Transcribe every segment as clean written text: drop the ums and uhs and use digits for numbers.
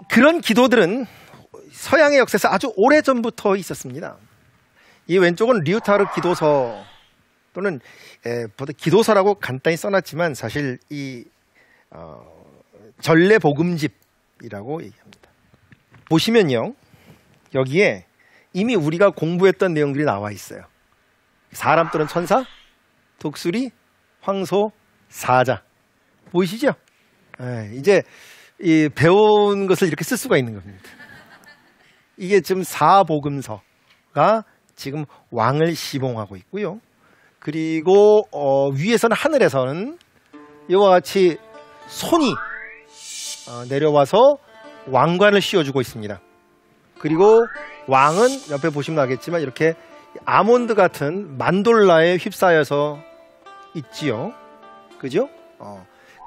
그런 기도들은 서양의 역사에서 아주 오래전부터 있었습니다. 이 왼쪽은 리우타르 기도서 또는 보다 기도서라고 간단히 써놨지만 사실 이 전례복음집이라고 얘기합니다. 보시면요, 여기에 이미 우리가 공부했던 내용들이 나와 있어요. 사람 또는 천사, 독수리, 황소, 사자. 보이시죠? 이제 이 배운 것을 이렇게 쓸 수가 있는 겁니다. 이게 지금 사복음서가 지금 왕을 시봉하고 있고요. 그리고 위에서는 하늘에서는 이와 같이 손이 내려와서 왕관을 씌워주고 있습니다. 그리고 왕은 옆에 보시면 알겠지만 이렇게 아몬드 같은 만돌라에 휩싸여서 있지요. 그죠?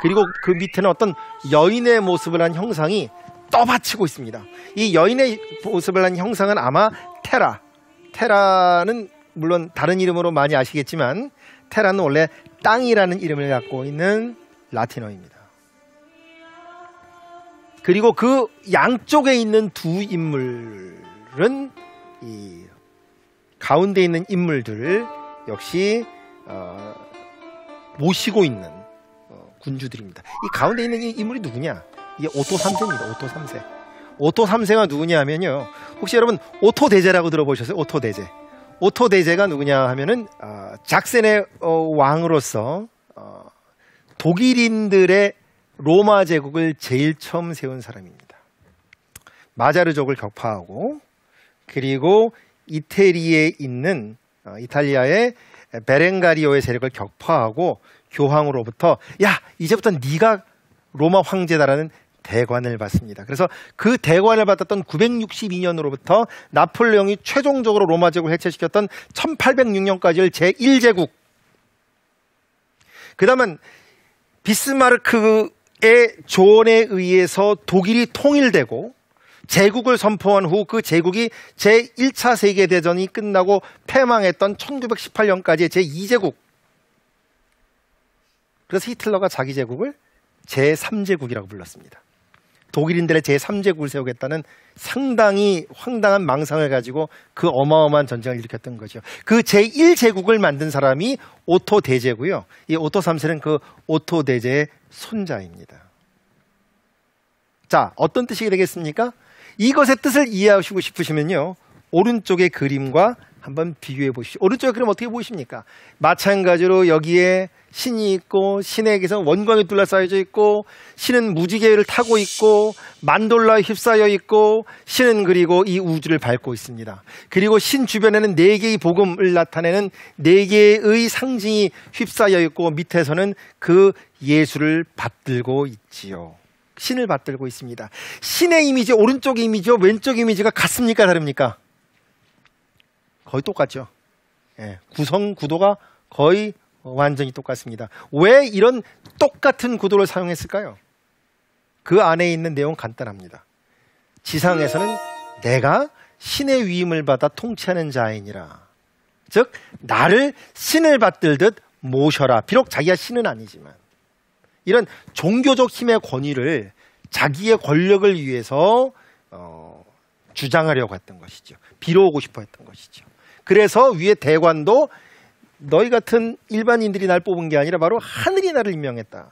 그리고 그 밑에는 어떤 여인의 모습을 한 형상이 떠받치고 있습니다. 이 여인의 모습을 한 형상은 아마 테라는 물론 다른 이름으로 많이 아시겠지만 테라는 원래 땅이라는 이름을 갖고 있는 라틴어입니다. 그리고 그 양쪽에 있는 두 인물은 이 가운데 있는 인물들 역시 모시고 있는 군주들입니다. 이 가운데 있는 이 인물이 누구냐? 이게 오토 3세입니다. 오토 3세. 오토 3세가 누구냐 하면요. 혹시 여러분 오토 대제라고 들어보셨어요? 오토 대제. 오토 대제가 누구냐 하면은 작센의 왕으로서 독일인들의 로마 제국을 제일 처음 세운 사람입니다. 마자르족을 격파하고 그리고 이태리에 있는 이탈리아의 베렌가리오의 세력을 격파하고 교황으로부터 야 이제부터 네가 로마 황제다라는 대관을 받습니다. 그래서 그 대관을 받았던 962년으로부터 나폴레옹이 최종적으로 로마 제국을 해체시켰던 1806년까지를 제1제국, 그 다음은 비스마르크의 조언에 의해서 독일이 통일되고 제국을 선포한 후 그 제국이 제1차 세계대전이 끝나고 패망했던 1918년까지의 제2제국. 그래서 히틀러가 자기 제국을 제3제국이라고 불렀습니다. 독일인들의 제3제국을 세우겠다는 상당히 황당한 망상을 가지고 그 어마어마한 전쟁을 일으켰던 거죠. 그 제1제국을 만든 사람이 오토 대제고요. 이 오토 3세는 그 오토 대제의 손자입니다. 자, 어떤 뜻이 되겠습니까? 이것의 뜻을 이해하시고 싶으시면요, 오른쪽의 그림과 한번 비교해 보시죠. 오른쪽의 그림 어떻게 보이십니까? 마찬가지로 여기에 신이 있고 신에게서 원광이 둘러싸여져 있고 신은 무지개를 타고 있고 만돌라에 휩싸여 있고 신은 그리고 이 우주를 밟고 있습니다. 그리고 신 주변에는 4개의 복음을 나타내는 4개의 상징이 휩싸여 있고 밑에서는 그 예수를 받들고 있지요. 신을 받들고 있습니다. 신의 이미지, 오른쪽의 이미지와 왼쪽 이미지가 같습니까? 다릅니까? 거의 똑같죠. 구도가 거의 완전히 똑같습니다. 왜 이런 똑같은 구도를 사용했을까요? 그 안에 있는 내용 간단합니다. 지상에서는 내가 신의 위임을 받아 통치하는 자이니라. 즉 나를 신을 받들듯 모셔라. 비록 자기가 신은 아니지만 이런 종교적 힘의 권위를 자기의 권력을 위해서 주장하려고 했던 것이죠. 빌어오고 싶어 했던 것이죠. 그래서 위에 대관도 너희 같은 일반인들이 날 뽑은 게 아니라 바로 하늘이 나를 임명했다.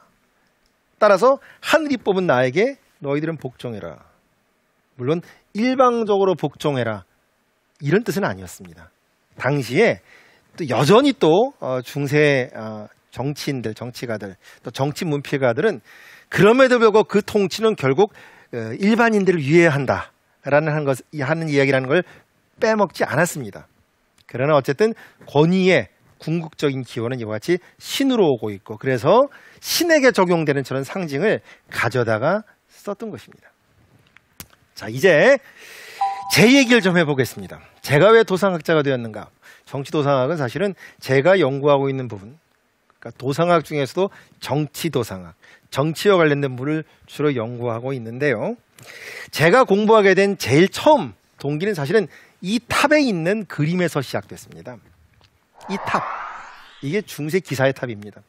따라서 하늘이 뽑은 나에게 너희들은 복종해라. 물론 일방적으로 복종해라 이런 뜻은 아니었습니다. 당시에 또 여전히 또 중세 정치인들, 정치가들, 또 정치 문필가들은 그럼에도 불구하고 그 통치는 결국 일반인들을 위해야 한다라는 하는 이야기라는 걸 빼먹지 않았습니다. 그러나 어쨌든 권위의 궁극적인 기원은 이와 같이 신으로 오고 있고 그래서 신에게 적용되는 저런 상징을 가져다가 썼던 것입니다. 자, 이제 제 얘기를 좀 해보겠습니다. 제가 왜 도상학자가 되었는가? 정치도상학은 사실은 제가 연구하고 있는 부분, 그러니까 도상학 중에서도 정치도상학, 정치와 관련된 부분을 주로 연구하고 있는데요. 제가 공부하게 된 제일 처음 동기는 사실은 이 탑에 있는 그림에서 시작됐습니다. 이 탑, 이게 중세 기사의 탑입니다.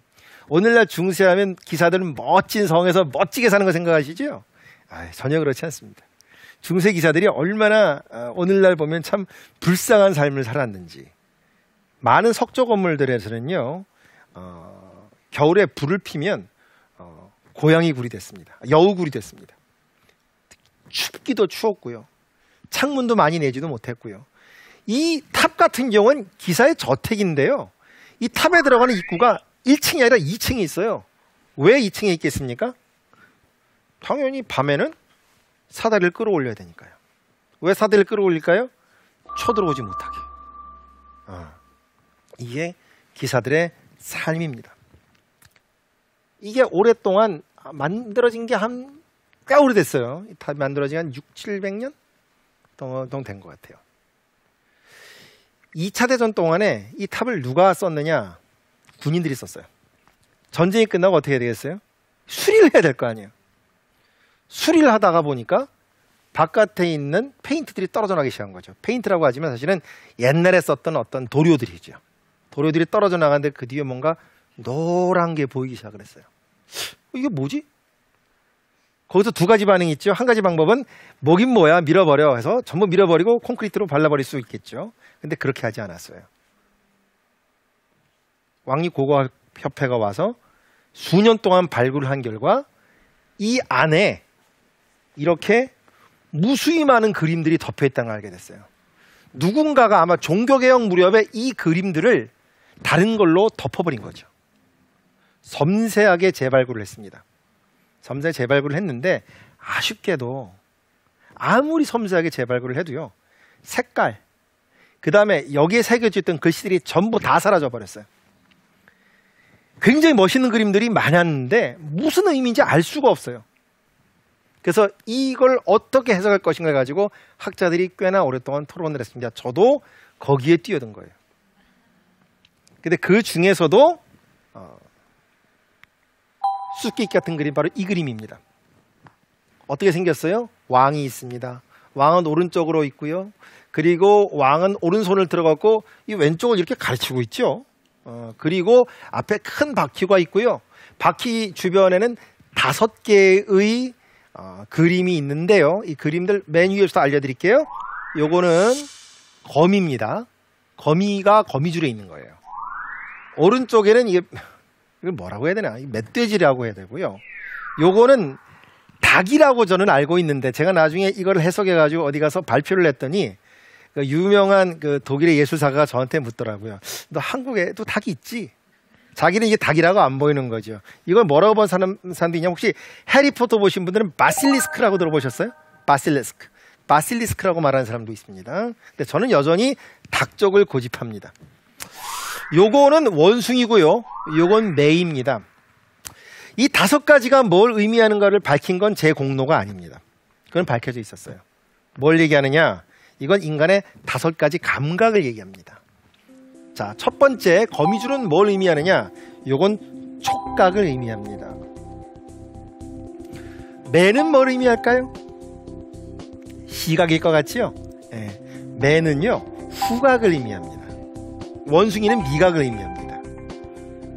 오늘날 중세하면 기사들은 멋진 성에서 멋지게 사는 거 생각하시죠? 전혀 그렇지 않습니다. 중세 기사들이 얼마나 오늘날 보면 참 불쌍한 삶을 살았는지. 많은 석조 건물들에서는요, 겨울에 불을 피면 고양이 굴이 됐습니다. 여우굴이 됐습니다. 춥기도 추웠고요. 창문도 많이 내지도 못했고요. 이 탑 같은 경우는 기사의 저택인데요. 이 탑에 들어가는 입구가 1층이 아니라 2층이 있어요. 왜 2층에 있겠습니까? 당연히 밤에는 사다리를 끌어올려야 되니까요. 왜 사다리를 끌어올릴까요? 쳐들어오지 못하게. 이게 기사들의 삶입니다. 이게 오랫동안 만들어진 게 꽤 오래됐어요. 이 탑이 만들어진 한 600~700년 정도 된 것 같아요. 2차 대전 동안에 이 탑을 누가 썼느냐? 군인들이 썼어요. 전쟁이 끝나고 어떻게 해야 되겠어요? 수리를 해야 될 거 아니에요. 수리를 하다가 보니까 바깥에 있는 페인트들이 떨어져 나가기 시작한 거죠. 페인트라고 하지만 사실은 옛날에 썼던 어떤 도료들이죠. 도료들이 떨어져 나가는데 그 뒤에 뭔가 노란 게 보이기 시작을 했어요. 이게 뭐지? 거기서 두 가지 반응이 있죠. 한 가지 방법은 뭐긴 뭐야 밀어버려 해서 전부 밀어버리고 콘크리트로 발라버릴 수 있겠죠. 근데 그렇게 하지 않았어요. 왕립고고학협회가 와서 수년 동안 발굴을 한 결과 이 안에 이렇게 무수히 많은 그림들이 덮여있다는 걸 알게 됐어요. 누군가가 아마 종교개혁 무렵에 이 그림들을 다른 걸로 덮어버린 거죠. 섬세하게 재발굴을 했습니다. 섬세하게 재발굴을 했는데 아쉽게도 아무리 섬세하게 재발굴을 해도요. 색깔, 그 다음에 여기에 새겨져 있던 글씨들이 전부 다 사라져 버렸어요. 굉장히 멋있는 그림들이 많았는데 무슨 의미인지 알 수가 없어요. 그래서 이걸 어떻게 해석할 것인가 가지고 학자들이 꽤나 오랫동안 토론을 했습니다. 저도 거기에 뛰어든 거예요. 근데 그 중에서도 쑥깃 같은 그림 바로 이 그림입니다. 어떻게 생겼어요? 왕이 있습니다. 왕은 오른쪽으로 있고요. 그리고 왕은 오른손을 들어갖고 이 왼쪽을 이렇게 가르치고 있죠. 그리고 앞에 큰 바퀴가 있고요. 바퀴 주변에는 5개의 그림이 있는데요. 이 그림들 맨 위에서 알려드릴게요. 요거는 거미입니다. 거미가 거미줄에 있는 거예요. 오른쪽에는 이걸 뭐라고 해야 되나? 멧돼지라고 해야 되고요. 요거는 닭이라고 저는 알고 있는데 제가 나중에 이걸 해석해가지고 어디 가서 발표를 했더니 그 유명한 그 독일의 예술사가 저한테 묻더라고요. 너 한국에도 닭이 있지? 자기는 이게 닭이라고 안 보이는 거죠. 이걸 뭐라고 본 사람도 있냐? 혹시 해리포터 보신 분들은 바실리스크라고 들어보셨어요? 바실리스크라고 말하는 사람도 있습니다. 근데 저는 여전히 닭 쪽을 고집합니다. 요거는 원숭이고요. 요건 매입니다. 이 5가지가 뭘 의미하는가를 밝힌 건 제 공로가 아닙니다. 그건 밝혀져 있었어요. 뭘 얘기하느냐? 이건 인간의 5가지 감각을 얘기합니다. 자, 첫 번째 거미줄은 뭘 의미하느냐? 요건 촉각을 의미합니다. 매는 뭘 의미할까요? 시각일 것 같지요? 네. 매는요 후각을 의미합니다. 원숭이는 미각을 의미합니다.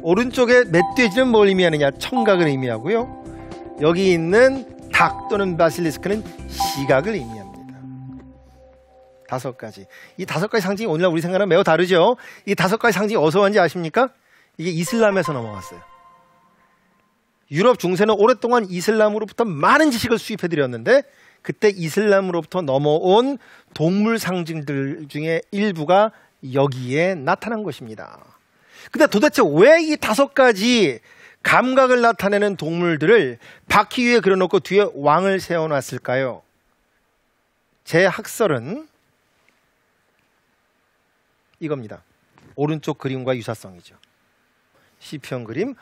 오른쪽에 멧돼지는 뭘 의미하느냐? 청각을 의미하고요. 여기 있는 닭 또는 바실리스크는 시각을 의미합니다. 5가지. 이 5가지 상징이 오늘날 우리 생각은 매우 다르죠. 이 5가지 상징이 어디서 왔는지 아십니까? 이게 이슬람에서 넘어왔어요. 유럽 중세는 오랫동안 이슬람으로부터 많은 지식을 수입해드렸는데 그때 이슬람으로부터 넘어온 동물 상징들 중에 일부가 여기에 나타난 것입니다. 근데 도대체 왜 이 5가지 감각을 나타내는 동물들을 바퀴 위에 그려놓고 뒤에 왕을 세워놨을까요? 제 학설은 이겁니다. 오른쪽 그림과 유사성이죠. 시편 그림,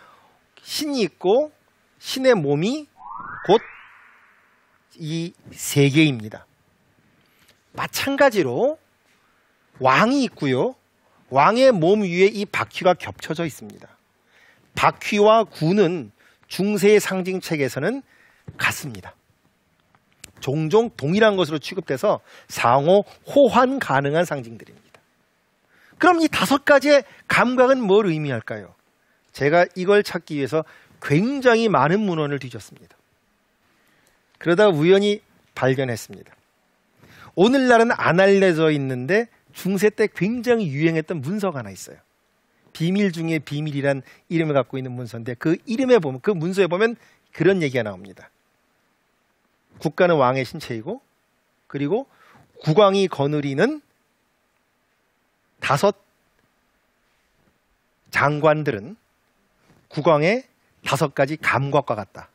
신이 있고 신의 몸이 곧 이 세계입니다. 마찬가지로 왕이 있고요. 왕의 몸 위에 이 바퀴가 겹쳐져 있습니다. 바퀴와 구는 중세의 상징책에서는 같습니다. 종종 동일한 것으로 취급돼서 상호 호환 가능한 상징들입니다. 그럼 이 5가지의 감각은 뭘 의미할까요? 제가 이걸 찾기 위해서 굉장히 많은 문헌을 뒤졌습니다. 그러다 우연히 발견했습니다. 오늘날은 안 알려져 있는데 중세 때 굉장히 유행했던 문서가 하나 있어요. 비밀 중에 비밀이란 이름을 갖고 있는 문서인데 그 이름에 보면, 그 문서에 보면 그런 얘기가 나옵니다. 국가는 왕의 신체이고, 그리고 국왕이 거느리는 5 장관들은 국왕의 5가지 감각과 같다.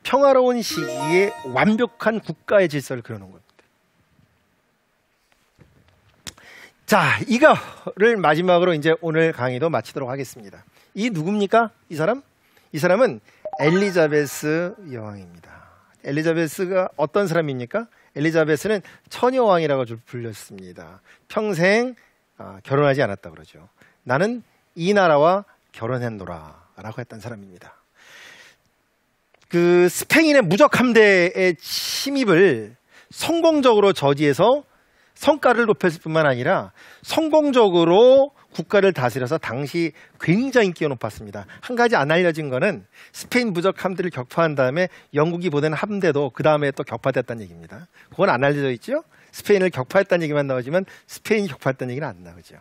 평화로운 시기에 완벽한 국가의 질서를 그려놓은 겁니다. 자, 이거를 마지막으로 이제 오늘 강의도 마치도록 하겠습니다. 이 누굽니까? 이 사람? 이 사람은 엘리자베스 여왕입니다. 엘리자베스가 어떤 사람입니까? 엘리자베스는 처녀왕이라고 불렸습니다. 평생 결혼하지 않았다 그러죠. 나는 이 나라와 결혼했노라 라고 했던 사람입니다. 그 스페인의 무적 함대의 침입을 성공적으로 저지해서 성과를 높였을 뿐만 아니라 성공적으로 국가를 다스려서 당시 굉장히 인기가 높았습니다. 한 가지 안 알려진 거는 스페인 무적 함대를 격파한 다음에 영국이 보낸 함대도 그 다음에 또 격파됐다는 얘기입니다. 그건 안 알려져 있죠. 스페인을 격파했다는 얘기만 나오지만 스페인이 격파했다는 얘기는 안 나오죠.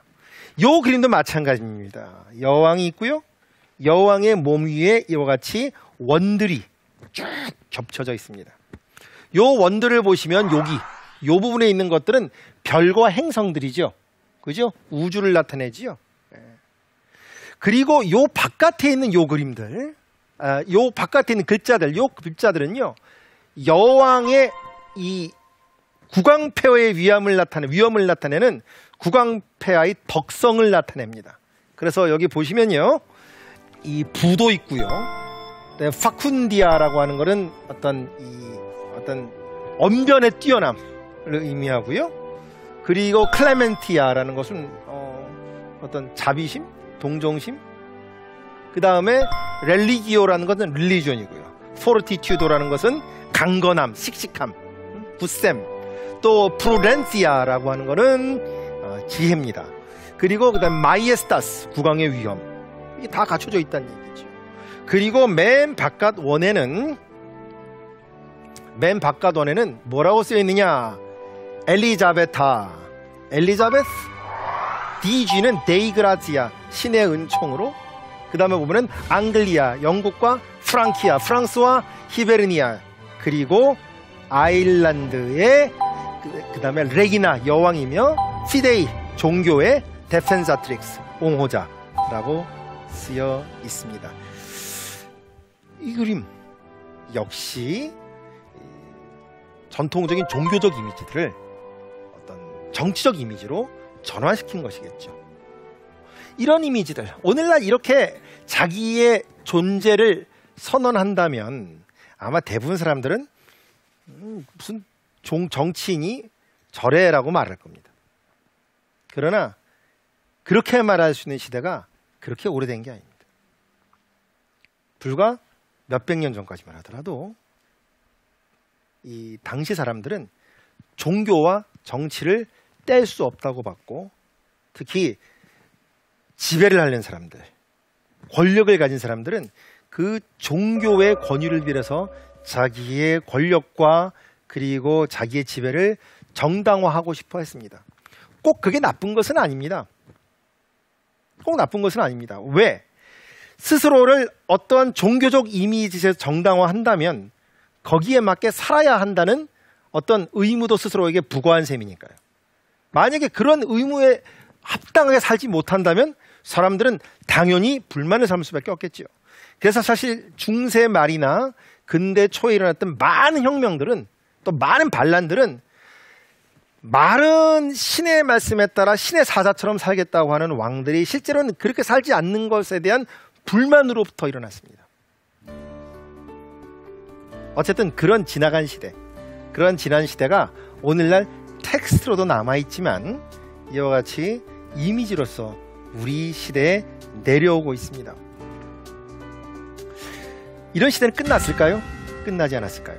요 그림도 마찬가지입니다. 여왕이 있고요. 여왕의 몸 위에 이와 같이 원들이 쭉 겹쳐져 있습니다. 요 원들을 보시면 여기 요 부분에 있는 것들은 별과 행성들이죠. 그죠? 우주를 나타내지요. 그리고 요 바깥에 있는 요 그림들, 요 바깥에 있는 글자들, 요 글자들은요, 여왕의 이 국왕폐하의 위험을 나타내는 국왕폐하의 덕성을 나타냅니다. 그래서 여기 보시면요, 이 부도 있고요. 파쿤디아라고 하는 것은 어떤 언변의 뛰어남을 의미하고요. 그리고 클레멘티아라는 것은 어떤 자비심, 동정심. 그 다음에 렐리기오라는 것은 릴리전이고요. 포르티튜도라는 것은 강건함, 씩씩함, 굳셈. 또 프루덴시아라고 하는 것은 지혜입니다. 그리고 그다음 마이에스타스, 국왕의 위엄. 이게 다 갖춰져 있다는 얘기죠. 그리고 맨 바깥 원에는 뭐라고 쓰여 있느냐? 엘리자베타, 엘리자베스, DG는 데이그라지아, 신의 은총으로. 그 다음에 보면은 앙글리아, 영국과 프랑키아, 프랑스와 히베르니아, 그리고 아일란드의 그 다음에 레기나, 여왕이며 피데이, 종교의 데펜사트릭스, 옹호자라고 쓰여 있습니다. 이 그림 역시 전통적인 종교적 이미지들을 어떤 정치적 이미지로 전환시킨 것이겠죠. 이런 이미지들, 오늘날 이렇게 자기의 존재를 선언한다면 아마 대부분 사람들은 무슨 정치인이 저래라고 말할 겁니다. 그러나 그렇게 말할 수 있는 시대가 그렇게 오래된 게 아닙니다. 불과 몇백 년 전까지만 하더라도 이 당시 사람들은 종교와 정치를 뗄 수 없다고 봤고, 특히 지배를 하려는 사람들, 권력을 가진 사람들은 그 종교의 권위를 빌어서 자기의 권력과 그리고 자기의 지배를 정당화하고 싶어 했습니다. 꼭 그게 나쁜 것은 아닙니다. 꼭 나쁜 것은 아닙니다. 왜? 스스로를 어떠한 종교적 이미지에서 정당화한다면 거기에 맞게 살아야 한다는 어떤 의무도 스스로에게 부과한 셈이니까요. 만약에 그런 의무에 합당하게 살지 못한다면 사람들은 당연히 불만을 삼을 수밖에 없겠죠. 그래서 사실 중세 말이나 근대 초에 일어났던 많은 혁명들은, 또 많은 반란들은 말은 신의 말씀에 따라 신의 사자처럼 살겠다고 하는 왕들이 실제로는 그렇게 살지 않는 것에 대한 불만으로부터 일어났습니다. 어쨌든 그런 지나간 시대, 그런 지난 시대가 오늘날 텍스트로도 남아있지만 이와 같이 이미지로서 우리 시대에 내려오고 있습니다. 이런 시대는 끝났을까요? 끝나지 않았을까요?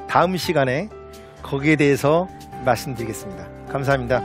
다음 시간에 거기에 대해서 말씀드리겠습니다. 감사합니다.